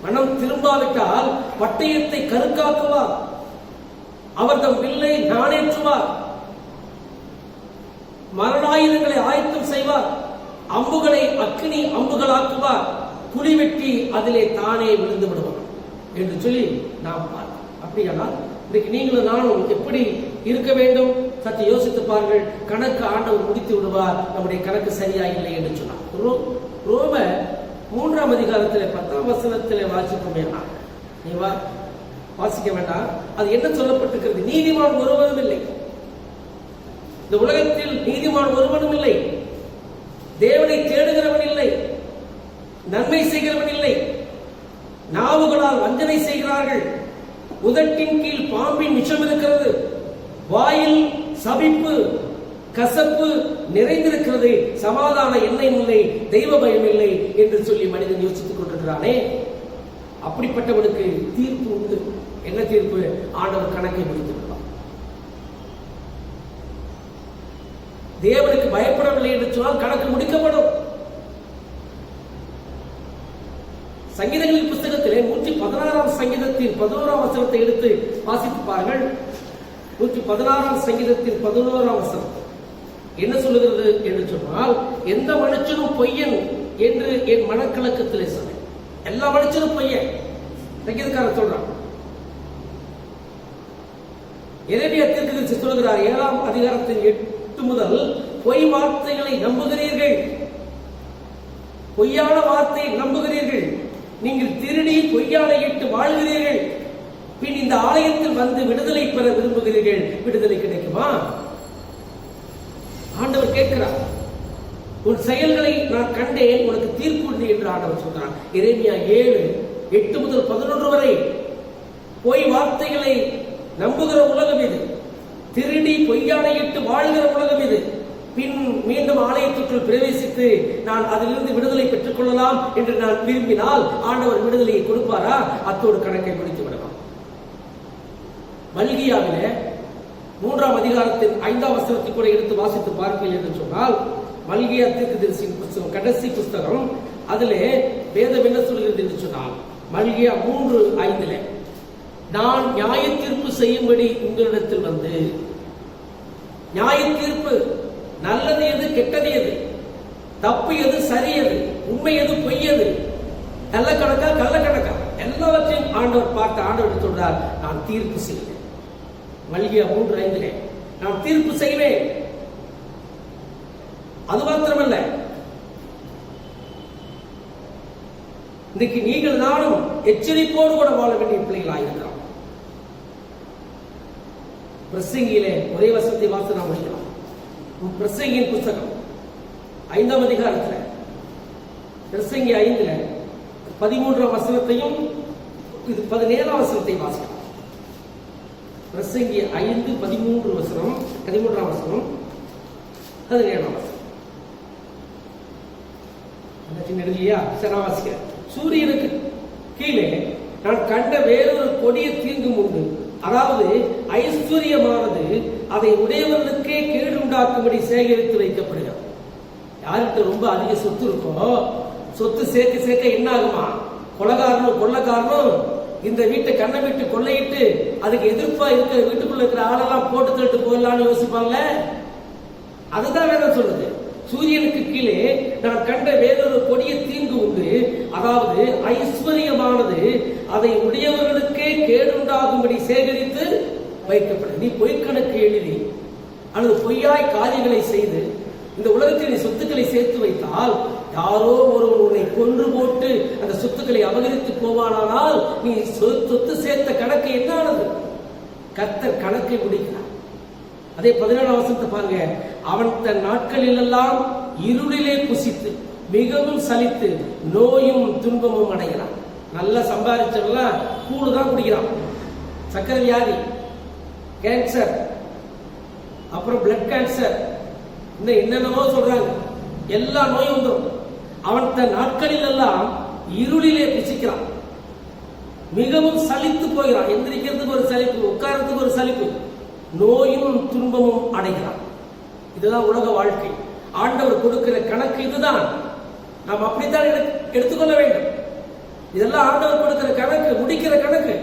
மனம் திரும்பாவிட்டால் பட்டயத்தை கருக்காக்குவார், அவர் தம் வில்லை நாணேற்றுவார், மரணாயுதங்களை ஆயத்தம் செய்வார், அம்புகளை அக்கினி அம்புகளாக்குவார், குழி வெட்டி அதிலே தானே விழுந்து விடுவார் என்று சொல்லி நாம் பார்க்கிறோம். அப்படியானால் இன்றைக்கு நீங்களும் நானும் எப்படி இருக்க வேண்டும்? சற்று யோசித்து பாருங்கள். கணக்கு ஆண்டவர் முடித்து விடுவார், நம்முடைய கணக்கு சரியா இல்லை என்று சொன்னார். ரோம 3ஆம் அதிகாரத்திலே 10ஆம் வசனத்திலே வாசிப்போமே, நீ வாசிக்க வேண்டாம். அது என்ன சொல்லப்பட்டிருக்கிறது? நீதிமான் ஒருவனும் இல்லை, இந்த உலகத்தில் நீதிமான் ஒருவனும் இல்லை, தேவனை தேடுகிறவன் இல்லை, நன்மை செய்கிறவன் இல்லை, நாவுகளால் வஞ்சனை செய்கிறார்கள், உதட்டின் கீழ் பாம்பின் விஷம் இருக்கிறது, வாயில் சபிப்பு கசப்பு நிறைந்திருக்கிறது, சமாதான எண்ணம் இல்லை, தெய்வ பயம் இல்லை என்று சொல்லி மனிதன் யோசித்துக் கொண்டிருக்கிறானே. அப்படிப்பட்டவனுக்கு தீர்ப்பு உண்டு. என்ன தீர்ப்பு? ஆண்டவர் கணக்கை முடித்து விடுவார். தேவனுக்கு பயப்படவில்லை என்று சொன்னால் கணக்கு முடிக்கப்படும். சங்கீதங்களின் புஸ்தகத்திலே 116ஆம் சங்கீதத்தின் 11ஆம் வசனத்தை எடுத்து வாசித்து பாருங்கள். 116ஆம் சங்கீதத்தின் 11ஆம் வசனம் என்ன சொல்லுகிறது என்று சொன்னால், எந்த மனுஷனும் பொய்யன் என்று என் மனக்கலக்கத்திலே சொன்னேன். எல்லா மனுஷனும் பொய்யன் சங்கீதக்காரர் சொல்றான். எரேமியா தீர்க்கதரிசி சொல்கிறார் 7ஆம் அதிகாரத்தின் 8 முதல், பொய் வார்த்தைகளை நம்புகிறீர்கள், பொய்யான வார்த்தையை நம்புகிறீர்கள், நீங்கள் திருடி பொய்யானையிட்டு வாழ்கிறீர்கள், பின் இந்த ஆலயத்தில் வந்து விடுதலை பெற விரும்புகிறீர்கள், விடுதலை கிடைக்குமா? ஆண்டவர் கேட்கிறார். உன் செயல்களை நான் கண்டேன், உனக்கு தீர்ப்பு உண்டு என்று ஆண்டவர் சொல்றார். எரேமியா 7:8 முதல் 11 வரை, பொய் வார்த்தைகளை நம்புகிற உலகம் இது, திருடி பொய்யானையிட்டு வாழ்கிற உலகம் இது, பின் மீண்டும் ஆலயத்திற்குள் பிரவேசித்து நான் அதிலிருந்து விடுதலை பெற்றுக் கொள்ளலாம் என்று நான் விரும்பினால் ஆண்டவர் விடுதலையை கொடுப்பாரா? அத்தோடு கணக்கை முடித்து விடலாம். மல்கியாவிலே 3ஆம் அதிகாரத்தின் 5ஆம் வசனத்தை கூட எடுத்து வாசித்து பார்ப்பீர்கள் என்று சொன்னால், மல்கியா தீர்க்கதரிசியின் புத்தகம், கடைசி புத்தகம், அதிலே வேதம் என்ன சொல்கிறது என்று சொன்னால், மல்கியா 3:5, நான் நியாய தீர்ப்பு செய்யும்படி உங்களிடத்தில் வந்து, நியாய தீர்ப்பு, நல்லது எது கெட்டது எது, தப்பு எது சரி எது, உண்மை எது பொய் எது, நல்ல கணக்கா கள்ள கணக்கா, எல்லாவற்றையும் ஆண்டவர் பார்த்த ஆண்டவர் சொல்றார், நான் தீர்ப்பு செய்வேன். மல்கியா 3:5, நான் தீர்ப்பு செய்வேன். அது மாத்திரமல்ல, இன்றைக்கு நீங்கள் நானும் எச்சரிப்போடு கூட வாழ வேண்டிய பிள்ளைகளாயிருக்கிறோம். பிரசங்கியிலே ஒரே வசனத்தை வாசித்து நாம் முடிக்கலாம். பிரசங்கியின் புத்தகம் 5ஆம் அதிகாரத்தில், பிரசங்கி 5 13ஆம் வசனத்தையும் இது 17ஆம் வசனத்தை வாசிக்கலாம். பிரசங்கி 5 13 வசனம், 13ஆம் வசனம், 17ஆம் வசனம். நெடுங்களையா சராவாசிக்க, சூரியனுக்கு கீழே நான் கண்ட வேறொரு கொடிய தீங்கும் உண்டு, அதாவது ஐஸ்வர்யமானது அதை உடையவர்களுக்கே கேடு உண்டாக்கும்படி சேகரித்து வைக்கப்படுகிறது. யார்கிட்ட ரொம்ப அதிக சொத்து இருக்கோ, சொத்து சேர்க்க சேர்க்க என்ன ஆகுமா? கொள்ளக்காரனும் இந்த வீட்டை கண்ணை விட்டு கொள்ளையிட்டு அதுக்கு எதிர்ப்பா இருக்க வீட்டுக்குள்ள இருக்கிற ஆளெல்லாம் போட்டு தட்டு போயிடலாம்னு யோசிப்பாங்க. அதுதான் வேதம் சொல்லுது. சூரியனுக்கு கீழே நான் கண்ட வேறொரு கொடிய தீங்கு உண்டு, அதாவது ஐஸ்வர்யமானது அதை உடையவர்களுக்கே கேடுண்டாகும்படி சேகரித்து வைக்கப்படும். நீ பொய்க்கணக்கு எழுதி அல்லது பொய்யாய் காரியங்களை செய்து இந்த உலகத்தில் நீ சொத்துக்களை சேர்த்து வைத்தால் யாரோ ஒருவன் உன்னை கொன்று போட்டு அந்த சொத்துக்களை அபகரித்து போவானால் நீ சொத்து சேர்த்த கணக்கு என்ன ஆனது? கர்த்தர் கணக்கை முடிக்கிறார். அதே 17ஆம் வசனத்தை பாருங்க. அவன் தன் நாட்களில் எல்லாம் இருளிலே புசித்து மிகவும் சலித்து நோயும் துன்பமும் அடைகிறான். நல்லா சம்பாதிச்சவெல்லாம் கூடுதான் குடிக்கிறான். சக்கரை வியாதி, கேன்சர், அப்புறம் பிளட் கேன்சர், இன்னும் என்னென்னமோ சொல்றாங்க. எல்லா நோயும் வந்துடும். அவன் தன் நாட்களில் எல்லாம் இருளிலே புசிக்கிறான், மிகவும் சலித்து போகிறான். எந்திரிக்கிறதுக்கு ஒரு சலிப்பு, உட்காரத்துக்கு ஒரு சலிப்பு, நோயும் துன்பமும் அடைகிறான். இதுதான் உலக வாழ்க்கை. ஆண்டவர் கொடுக்கிற கணக்கு இதுதான். நாம் அப்படித்தான் எடுத்துக்கொள்ள வேண்டும். இதெல்லாம் ஆண்டவர் கொடுக்கிற கணக்கு, முடிக்கிற கணக்கு.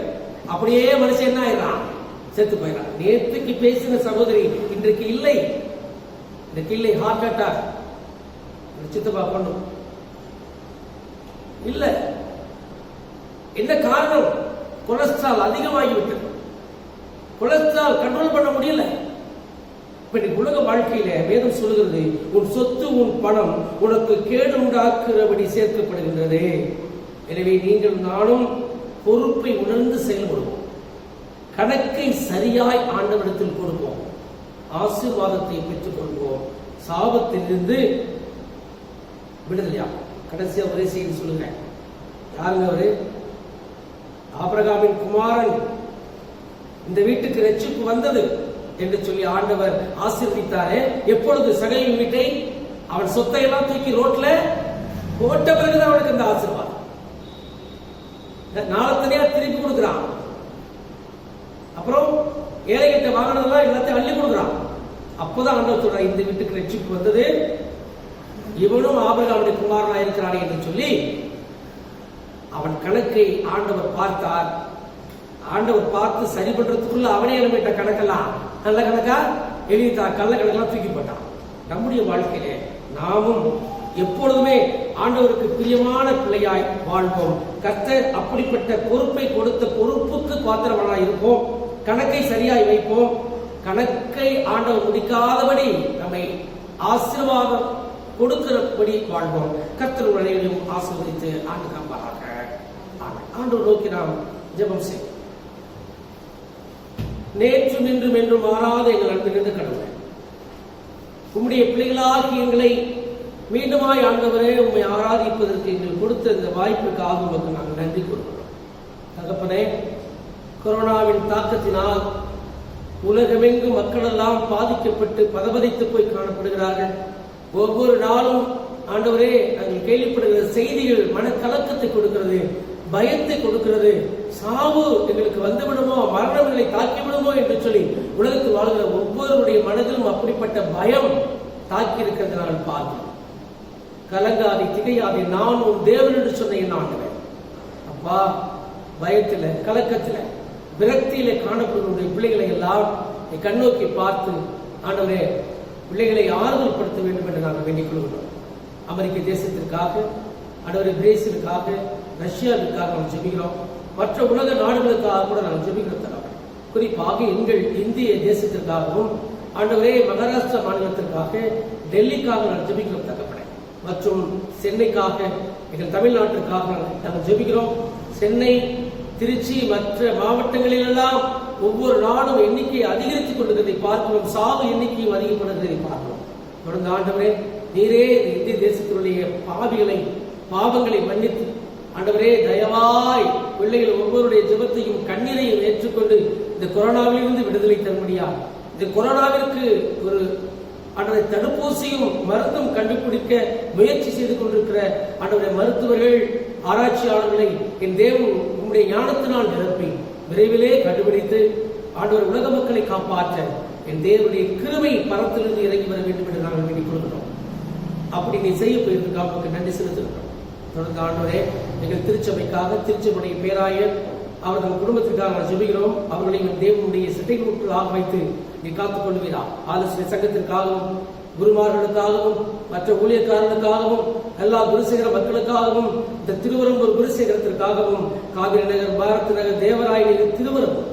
அப்படியே மனுஷன் என்ன ஆயிடுறான்? செத்து போயிடறான். நேற்றுக்கு பேசின சகோதரி இன்றைக்கு இல்லை, இன்றைக்கு இல்லை. ஹார்ட் அட்டாக், சித்தப்பா கொண்டு இல்ல. என்ன காரணம்? கொலஸ்ட்ரால் அதிகமாகிவிட்டது. கொலஸ்ட்ரால் கண்ட்ரோல் பண்ண முடியல. உலக வாழ்க்கையில வேதம் சொல்லுகிறது, உன் சொத்து உன் பணம் உனக்கு கேடு உண்டாக்குறபடி சேர்க்கப்படுகின்றது. எனவே நீங்கள் நானும் பொறுப்பை உணர்ந்து செயல்படுவோம். கணக்கை சரியாய் ஆண்டவரிடத்தில் கொடுப்போம். ஆசீர்வாதத்தை பெற்றுக் கொள்வோம். சாபத்திலிருந்து விடுதலையா. கடைசியா ஒரே செய்தி சொல்லுங்க. யாருங்க அவரு? ஆபிரகாமின் குமாரன். இந்த வீட்டுக்கு ரட்சிப்பு வந்தது என்று சொல்லி ஆண்டவர் ஆசீர்வதித்தாரே. எப்பொழுது? சகையின் வீட்டை அவன் சொத்தை எல்லாம் தூக்கி ரோட்ல போட்ட பிறகுதான் அவனுக்கு இந்த ஆசீர்வாதம். நாளத்தனையா திருப்பி கொடுக்கிறான். அப்புறம் ஏழைகிட்ட வாங்கினதெல்லாம் எல்லாத்தையும் அள்ளி கொடுக்கிறான். அப்போதான் ஆண்டவர் சொல்றான், இந்த வீட்டுக்கு ரட்சிப்பு வந்தது, இவனும் ஆபிரகாமுடைய குமாரனா இருக்கிறானே என்று சொல்லி அவன் கணக்கை ஆண்டவர் பார்த்தார். ஆண்டவர் பார்த்து சரி பண்றதுக்குள்ள அவனே எழுப்பிட்ட கணக்கெல்லாம் நல்ல கணக்கா எழுதித்தா, கள்ள கணக்கெல்லாம் தூக்கி போட்டான். நம்முடைய வாழ்க்கையிலே நாமும் எப்பொழுதுமே ஆண்டவருக்கு பிரியமான பிள்ளையாய் வாழ்வோம். கர்த்தர் அப்படிப்பட்ட பொறுப்பை கொடுத்த பொறுப்புக்கு பாத்திரமாய் இருப்போம். கணக்கை சரியாய் வைப்போம். கணக்கை ஆண்டவர் முடிக்காதபடி நம்மை ஆசீர்வாதம் கொடுக்கிறபடி வாழ்வோம். கர்த்தர் உலகையும் ஆசீர்வதித்து ஆண்டு காப்பாராக. ஆண்டவர் நோக்கி நாம் ஜெபம் செய்வோம். நேற்று நின்றும் என்று மாறாத எங்கள் அன்பிலிருந்து கடவுளே, உம்முடைய பிள்ளைகளாகி எங்களை மீண்டுமாய் ஆண்டவரே உம்மை ஆராதிப்பதற்கு எங்கள் கொடுத்த இந்த வாய்ப்புக்காக உமக்கு நாங்கள் நன்றி கூறுகிறோம். தகப்பனே, கொரோனாவின் தாக்கத்தினால் உலகமெங்கும் மக்களெல்லாம் பாதிக்கப்பட்டு பதபதித்து போய் காணப்படுகிறார்கள். ஒவ்வொரு நாளும் ஆண்டவரே நாங்கள் கேள்விப்படுகிற செய்திகள் மனக்கலக்கத்தை கொடுக்கிறது, பயத்தை கொடுக்கிறது. சாவு எங்களுக்கு வந்துவிடுமோ, மரணம் எங்களை தாக்கிவிடுமோ என்று சொல்லி உலகத்தில் வாழ்கிற ஒவ்வொருடைய மனதிலும் அப்படிப்பட்ட பயம் தாக்கி இருக்கிறது. நான் பார்க்கிறேன். கலங்காதே, திகையாதே, நான் உன் தேவன் என்று சொன்ன என் ஆண்டவன். அப்பா, பயத்தில, கலக்கத்தில, விரக்தியில காணப்படுகிற பிள்ளைகளை எல்லாம் கண்ணோக்கி பார்த்து ஆண்டவரே பிள்ளைகளை ஆறுதல் படுத்த வேண்டும் என்று நாங்கள் வேண்டிக் கொள்கிறோம். அமெரிக்க தேசத்திற்காக, ஆண்டவரே பிரேசிலுக்காக, ரஷ்யாவிற்காக நாம் ஜெபிக்கிறோம். மற்ற உலக நாடுகளுக்காக கூட நாம் ஜெபிக்கிறோம். குறிப்பாக எங்கள் இந்திய தேசத்திற்காகவும், ஆண்டவரே மகாராஷ்டிரா மாநிலத்திற்காக, டெல்லிக்காக நாம் ஜெபிக்கிறோம் தகப்பனே. மற்றும் சென்னைக்காக, எங்கள் தமிழ்நாட்டிற்காக நாங்கள் ஜெபிக்கிறோம். சென்னை, திருச்சி, மற்ற மாவட்டங்களிலெல்லாம் ஒவ்வொரு நாளும் எண்ணிக்கை அதிகரித்துக் கொண்டிருக்கிறதை பார்க்கிறோம். சாவு எண்ணிக்கையும் அதிகப்படுகிறதை பார்க்கிறோம். தொடர்ந்து ஆண்டவரே நீரே இந்திய தேசத்தினுடைய பாவங்களை மன்னித்து ஆண்டவரே தயவாய் பிள்ளைகள் ஒவ்வொருடைய ஜெபத்தையும் கண்ணீரையும் ஏற்றுக்கொண்டு இந்த கொரோனாவிலிருந்து விடுதலை தரும்படியா, இந்த கொரோனாவிற்கு ஒரு ஆண்டவரை தடுப்பூசியும் மருந்தும் கண்டுபிடிக்க முயற்சி செய்து கொண்டிருக்கிற ஆண்டவரை மருத்துவர்கள், ஆராய்ச்சியாளர்களை என் தேவன் உங்களுடைய ஞானத்தினால் நிரப்பி விரைவிலே கண்டுபிடித்து ஆண்டவர் உலக மக்களை காப்பாற்ற என் தேவனுடைய கிருபை பரத்திலிருந்து இறங்கி வர வேண்டும் என்று நாங்கள் வேண்டிக் கொள்கிறோம். அப்படி நீ செய்ய போயிருக்க நன்றி செலுத்துகிறோம். தொடர்ந்து ஆண்டவரே எங்கள் திருச்சபைக்காக, திருச்சபையுடைய பேராயர் அவர்கள் குடும்பத்திற்காக நான் ஜெபிக்கிறோம். அவர்களையும் தேவனுடைய சிட்டைகளுக்குள் ஆக வைத்து நீ காத்துக் கொள்வீரா. ஆலோசனை சங்கத்திற்காகவும், குருமார்களுக்காகவும், மற்ற ஊழியக்காரர்களுக்காகவும், எல்லா குருசேகர மக்களுக்காகவும், இந்த திருவரம்பூர் குருசேகரத்திற்காகவும், காவிரி நகர், பாரத் நகர், தேவராய நகர், திருவரம்பூர்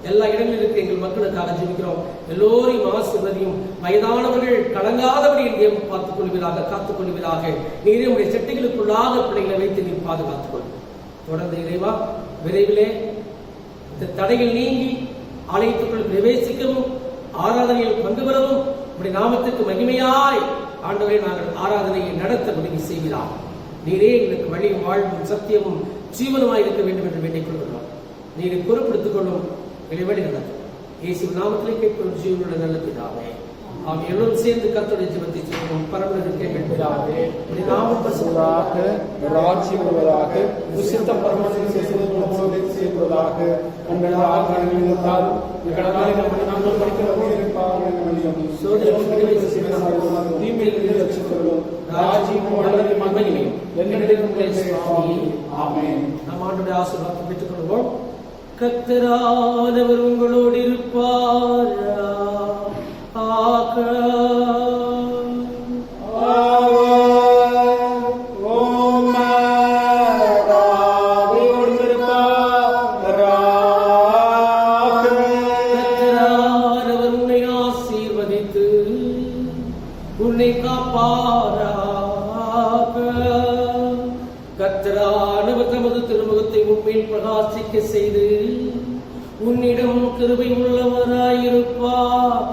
எல்லா இடங்களில் இருக்க எங்கள் மக்களுக்காக ஜெபிக்கிறோம். எல்லோரையும் ஆசீர்வதியும். வயதானவர்கள் கலங்காதபடி தேவன் பார்த்துக் கொள்வீராக, காத்துக் கொள்வீராக. நீரே உடைய செட்டைகளுக்குள்ளாக பிள்ளைகளை வைத்து நீர் பாதுகாத்துக் கொள். தொடர்ந்து இறைவா விரைவிலே இந்த தடைகள் நீங்கி ஆலயத்துக்குள் பிரவேசிக்கவும் ஆராதனையில் பங்கு பெறவும் உடைய நாமத்துக்கு மகிமையாய் ஆண்டவரே நாங்கள் ஆராதனையை நடத்த உதவி செய்கிறார். நீரே எங்களுக்கு வழியும் வாழ்வும் சத்தியமும் ஜீவனமாய் இருக்க வேண்டும் என்று வேண்டிக் கொள்கிறோம். நீரை பொறுப்படுத்திக் கொள்ளும் இடைவெளி நடக்கும். இயேசு நாமத்திலே கேட்கும் ஜீவனுடைய நல்ல பிதாவே. நாம் எல்லோரும் சேர்ந்து கர்த்தருடைய ஜெபத்தை செய்வோம். பரமனதிற்கே கேட்கிறாவே. நாமம் பரிசுத்தமாக, ராஜ்யம் வருவதாக, உசித்த பரமத்தில் செய்வதாக, உங்கள் ஆகாரங்கள் இருந்தாலும் நாங்கள் தீமையிலிருந்து ரட்சித்துள்ளோம். ராஜ்யமும் வல்லமையும் மகிமையும் என்னிடத்திலே சுவாமி. ஆமென். நாம் ஆண்டவருடைய ஆசீர்வாதத்தை பெற்றுக் கொள்வோம். கர்த்தரானவர் உங்களோடு இருப்பார். உன்னை ஆசீர்வதித்து உன்னை காப்பாராக. கர்த்தரானவர் தமது திருமுகத்தை உன்மேல் பிரகாசிக்க செய்து உன்னிடம் கிருபை உள்ளவராயிருப்பார்.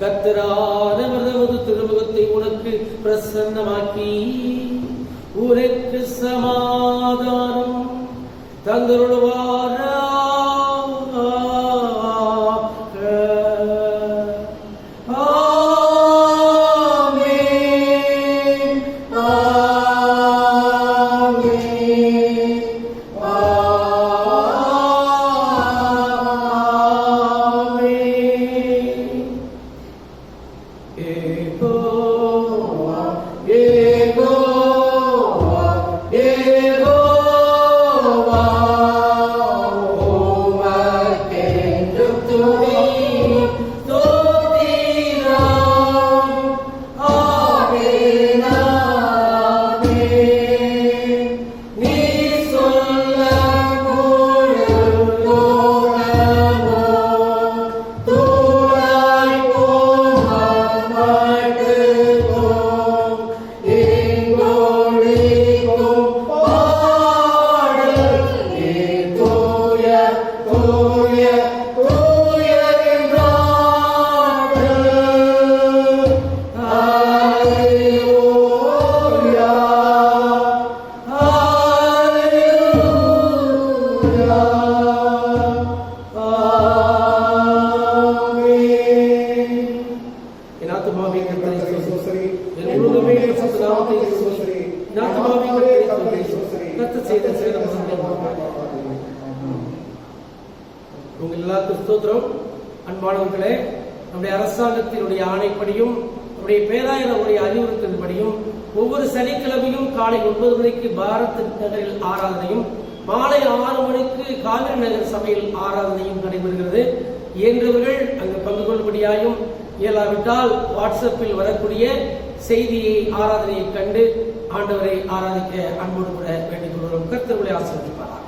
கர்த்தரானவர் தமது திருமுகத்தை உனக்கு பிரசன்னமாக்கி உனக்கு சமாதானம் தந்தருள்வாராக. உங்கள் எல்லாருக்கும் ஸ்தோத்திரம். அன்பானவர்களே, நம்முடைய அரசாங்கத்தினுடைய ஆணைப்படியும் நம்முடைய பேராயருடைய அறிவுறுத்தலின்படியும் ஒவ்வொரு சனிக்கிழமையும் காலை 9 மணிக்கு பாரத் நகரில் ஆராதனையும் மாலை 6 மணிக்கு காவிரி நகர் சபையில் ஆராதனையும் நடைபெறுகிறது. இயன்றவர்கள் அங்கு பங்கு கொள்ளும்படியாயும், இயலாவிட்டால் வாட்ஸ்அப்பில் வரக்கூடிய செய்தியை ஆராதனையை கண்டு ஆண்டவரை ஆராதிக்க அன்போடு கூட வேண்டிக் கொள்கிறோம். கர்த்தர்களை ஆசீர்வதிப்பாராக.